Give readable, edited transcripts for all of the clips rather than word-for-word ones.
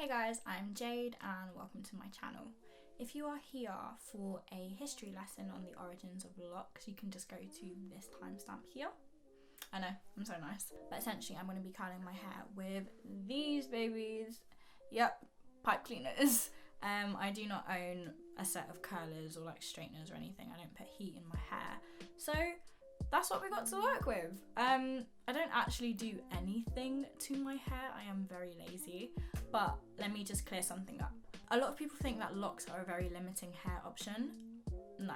Hey guys, I'm Jade and welcome to my channel. If you are here for a history lesson on the origins of locks, you can just go to this timestamp here. I know, I'm so nice. But essentially I'm going to be curling my hair with these babies. Yep, pipe cleaners. I do not own a set of curlers or like straighteners or anything. I don't put heat in my hair. So that's what we got to work with. I don't actually do anything to my hair. I am very lazy, but let me just clear something up. A lot of people think that locks are a very limiting hair option. No.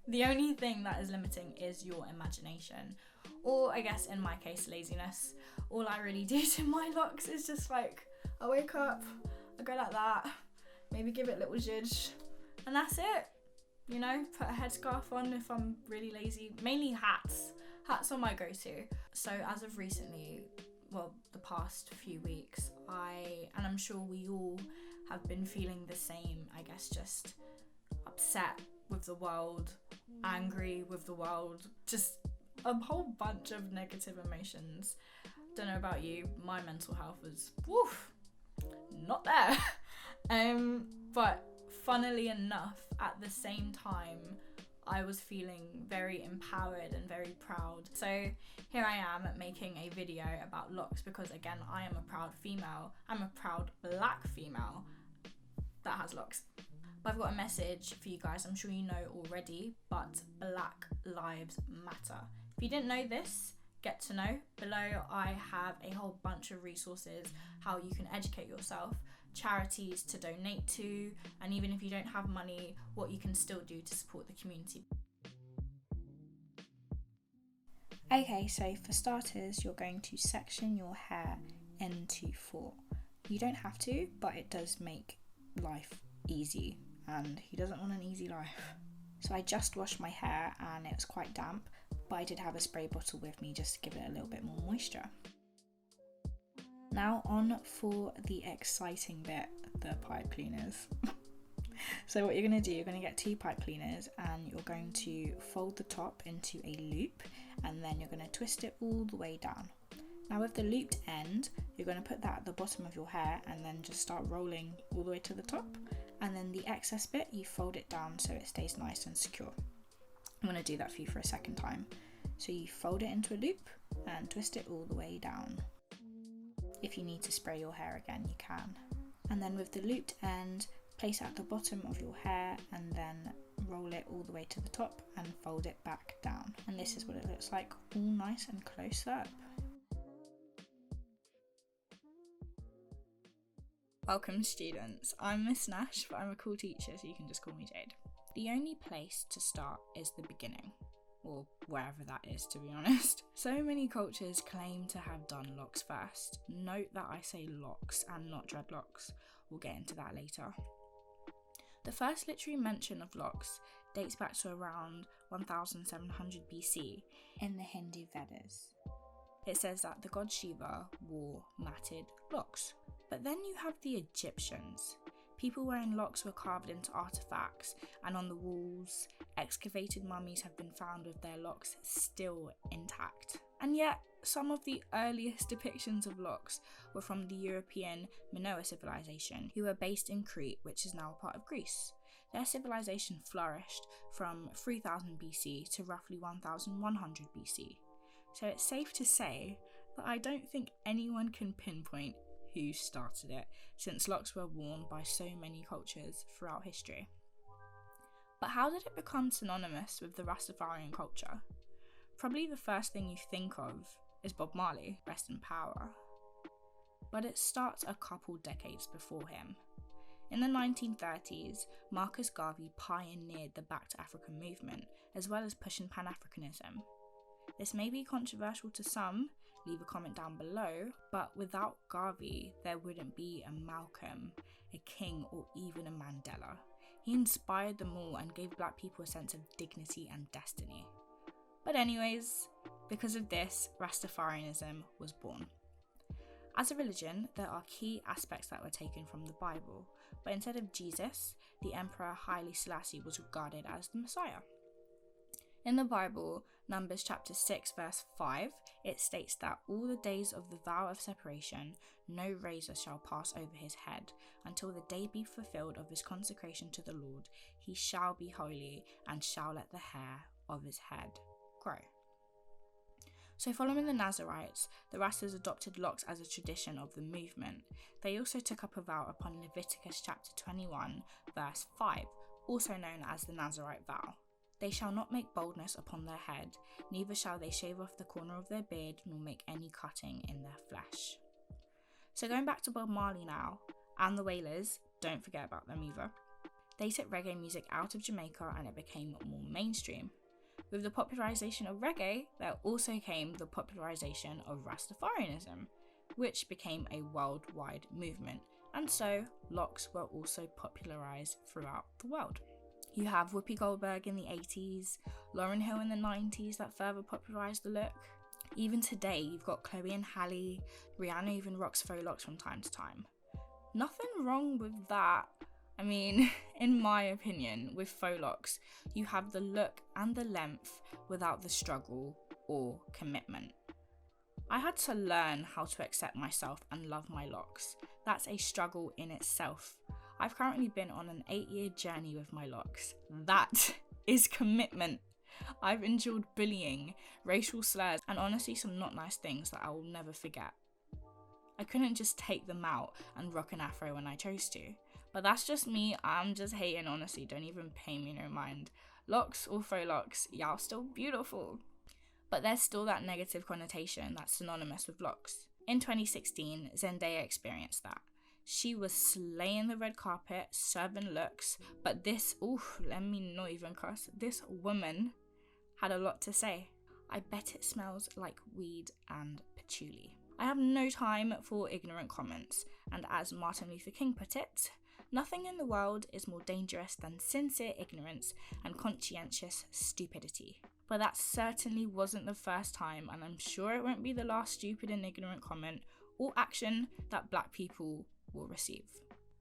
The only thing that is limiting is your imagination, or I guess in my case, laziness. All I really do to my locks is just like, I wake up, I go like that, maybe give it a little zhuzh, and that's it. You know, put a headscarf on if I'm really lazy. Mainly hats. Hats are my go-to. So as of recently, well, the past few weeks, and I'm sure we all have been feeling the same, I guess, just upset with the world, angry with the world, just a whole bunch of negative emotions. Don't know about you, my mental health was, not there. But funnily enough, at the same time, I was feeling very empowered and very proud. So here I am making a video about locks because, again, I am a proud female. I'm a proud black female that has locks. But I've got a message for you guys, I'm sure you know already, but Black Lives Matter. If you didn't know this, get to know. Below I have a whole bunch of resources, how you can educate yourself, charities to donate to, and even if you don't have money, what you can still do to support the community. Okay, so for starters, you're going to section your hair into 4. You don't have to, but it does make life easy, and who doesn't want an easy life? So I just washed my hair and it was quite damp, but I did have a spray bottle with me just to give it a little bit more moisture. Now on for the exciting bit, the pipe cleaners. So what you're going to do, you're going to get 2 pipe cleaners and you're going to fold the top into a loop, and then you're going to twist it all the way down. Now with the looped end, you're going to put that at the bottom of your hair and then just start rolling all the way to the top, and then the excess bit you fold it down so it stays nice and secure. I'm going to do that for you for a second time. So you fold it into a loop and twist it all the way down. If you need to spray your hair again, you can. And then with the looped end, place it at the bottom of your hair and then roll it all the way to the top and fold it back down. And this is what it looks like, all nice and close up. Welcome students, I'm Miss Nash, but I'm a cool teacher so you can just call me Jade. The only place to start is the beginning, or wherever that is, to be honest. So many cultures claim to have done locks first. Note that I say locks and not dreadlocks. We'll get into that later. The first literary mention of locks dates back to around 1700 BC in the Hindu Vedas. It says that the god Shiva wore matted locks. But then you have the Egyptians. People wearing locks were carved into artifacts, and on the walls, excavated mummies have been found with their locks still intact. And yet, some of the earliest depictions of locks were from the European Minoan civilization, who were based in Crete, which is now a part of Greece. Their civilization flourished from 3000 BC to roughly 1100 BC. So it's safe to say that I don't think anyone can pinpoint who started it, since locks were worn by so many cultures throughout history. But how did it become synonymous with the Rastafarian culture? Probably the first thing you think of is Bob Marley, rest in power. But it starts a couple decades before him. In the 1930s, Marcus Garvey pioneered the Back to Africa movement, as well as pushing Pan-Africanism. This may be controversial to some, leave a comment down below, but without Garvey, there wouldn't be a Malcolm, a King, or even a Mandela. He inspired them all and gave black people a sense of dignity and destiny. But anyways, because of this, Rastafarianism was born. As a religion, there are key aspects that were taken from the Bible, but instead of Jesus, the Emperor Haile Selassie was regarded as the Messiah. In the Bible, Numbers chapter 6 verse 5, it states that all the days of the vow of separation, no razor shall pass over his head, until the day be fulfilled of his consecration to the Lord. He shall be holy, and shall let the hair of his head grow. So following the Nazarites, the Rastas adopted locks as a tradition of the movement. They also took up a vow upon Leviticus chapter 21 verse 5, also known as the Nazarite vow. They shall not make baldness upon their head, neither shall they shave off the corner of their beard, nor make any cutting in their flesh. So going back to Bob Marley now, and the Wailers, don't forget about them either. They took reggae music out of Jamaica and it became more mainstream. With the popularisation of reggae, there also came the popularisation of Rastafarianism, which became a worldwide movement, and so locks were also popularised throughout the world. You have Whoopi Goldberg in the 80s, Lauryn Hill in the 90s that further popularised the look. Even today, you've got Chloe and Halle, Rihanna even rocks faux locks from time to time. Nothing wrong with that. I mean, in my opinion, with faux locks, you have the look and the length without the struggle or commitment. I had to learn how to accept myself and love my locks. That's a struggle in itself. I've currently been on an 8-year journey with my locks. That is commitment. I've endured bullying, racial slurs, and honestly some not nice things that I will never forget. I couldn't just take them out and rock an afro when I chose to. But that's just me, I'm just hating, honestly, don't even pay me no mind. Locks or faux locks, y'all still beautiful. But there's still that negative connotation that's synonymous with locks. In 2016, Zendaya experienced that. She was slaying the red carpet, serving looks, but this woman had a lot to say. I bet it smells like weed and patchouli. I have no time for ignorant comments, and as Martin Luther King put it, nothing in the world is more dangerous than sincere ignorance and conscientious stupidity. But that certainly wasn't the first time, and I'm sure it won't be the last stupid and ignorant comment or action that black people will receive.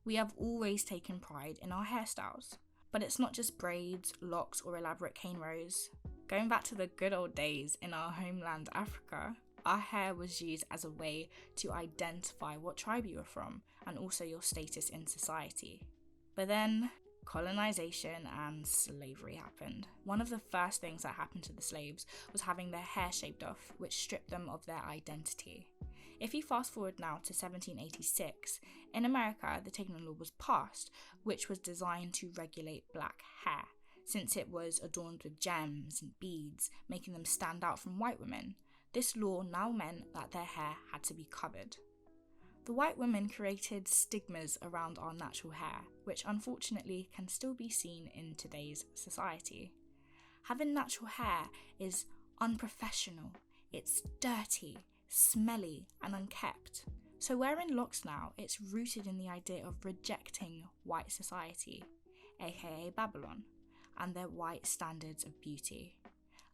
We have always taken pride in our hairstyles, but it's not just braids, locks, or elaborate cane rows. Going back to the good old days in our homeland Africa, our hair was used as a way to identify what tribe you were from and also your status in society. But then colonization and slavery happened. One of the first things that happened to the slaves was having their hair shaved off, which stripped them of their identity. If you fast forward now to 1786, in America, the Taking law was passed, which was designed to regulate black hair, since it was adorned with gems and beads, making them stand out from white women. This law now meant that their hair had to be covered. The white women created stigmas around our natural hair, which unfortunately can still be seen in today's society. Having natural hair is unprofessional, it's dirty, smelly, and unkept. So wearing locks now, it's rooted in the idea of rejecting white society, aka Babylon, and their white standards of beauty.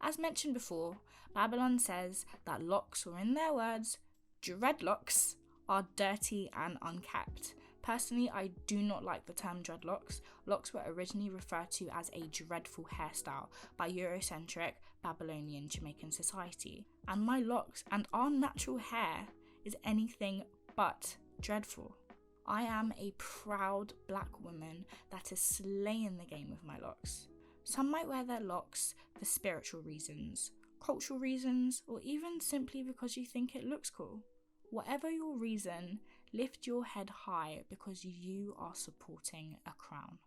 As mentioned before, Babylon says that locks, or in their words, dreadlocks, are dirty and unkept. Personally, I do not like the term dreadlocks. Locks were originally referred to as a dreadful hairstyle by Eurocentric Babylonian Jamaican society. And my locks and our natural hair is anything but dreadful. I am a proud black woman that is slaying the game with my locks. Some might wear their locks for spiritual reasons, cultural reasons, or even simply because you think it looks cool. Whatever your reason, lift your head high because you are supporting a crown.